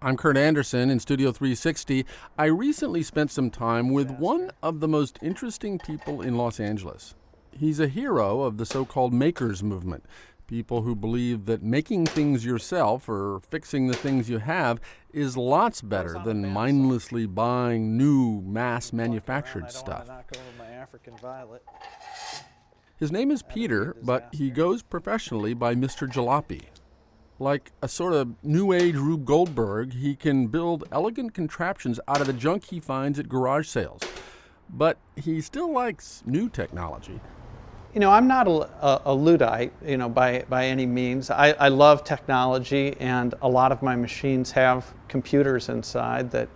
I'm Kurt Anderson in Studio 360. I recently spent some time with one of the most interesting people in Los Angeles. He's a hero of the so-called makers movement, people who believe that making things yourself or fixing the things you have is lots better than mindlessly buying new mass-manufactured stuff. His name is Peter, but he goes professionally by Mr. Jalopy. Like a sort of New Age Rube Goldberg, he can build elegant contraptions out of the junk he finds at garage sales. But he still likes new technology. You know, I'm not a Luddite, by any means. I love technology, and a lot of my machines have computers inside that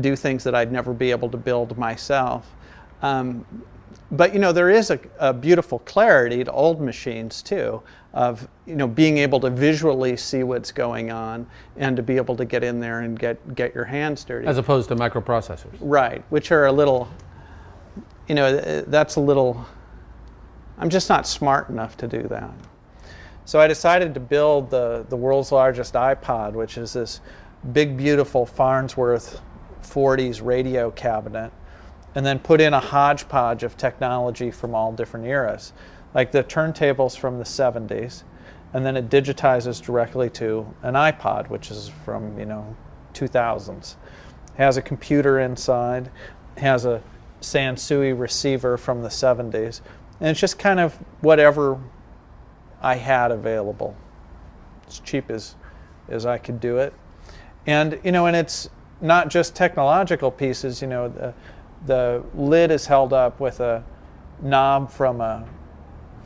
do things that I'd never be able to build myself. But there is a beautiful clarity to old machines too, of being able to visually see what's going on and to be able to get in there and get your hands dirty. As opposed to microprocessors. Right, which are a little, that's a little, I'm just not smart enough to do that. So I decided to build the world's largest iPod, which is this big, beautiful Farnsworth 40s radio cabinet, and then put in a hodgepodge of technology from all different eras, like the turntables from the 70s, and then it digitizes directly to an iPod, which is from 2000s. Has a computer inside, has a Sansui receiver from the 70s, and it's just kind of whatever I had available, as cheap as I could do it. And and it's not just technological pieces. The lid is held up with a knob from a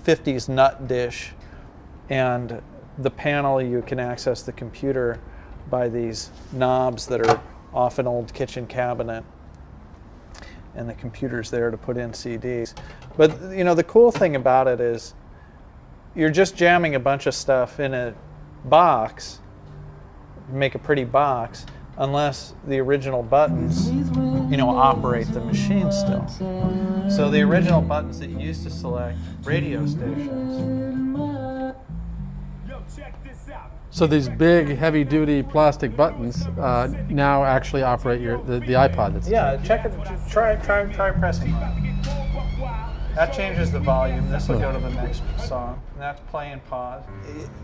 50s nut dish, and the panel, you can access the computer by these knobs that are off an old kitchen cabinet, and the computer's there to put in CDs. But the cool thing about it is you're just jamming a bunch of stuff in a box, make a pretty box, unless the original buttons operate the machine still. So the original buttons that you used to select radio stations. So these big, heavy-duty plastic buttons now actually operate the iPod. Yeah, check it. Try pressing. That changes the volume. This will go to the next song. And that's play and pause.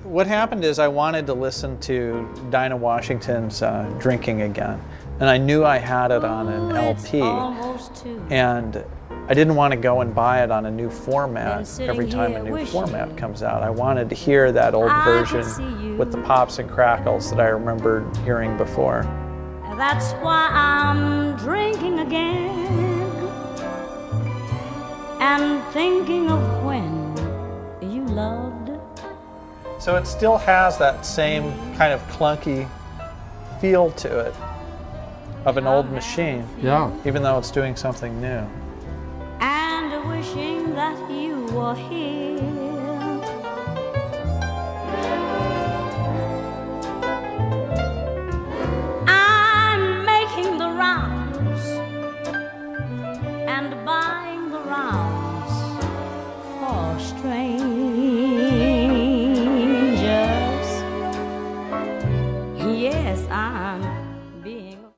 What happened is I wanted to listen to Dinah Washington's Drinking Again. And I knew I had it on an LP. And I didn't want to go and buy it on a new format every time a new format comes out. I wanted to hear that old version with the pops and crackles that I remembered hearing before. That's why I'm drinking again. And thinking of when you loved. So it still has that same kind of clunky feel to it of an old machine. Yeah. Even though it's doing something new. And wishing that you were here. I'm making the rounds and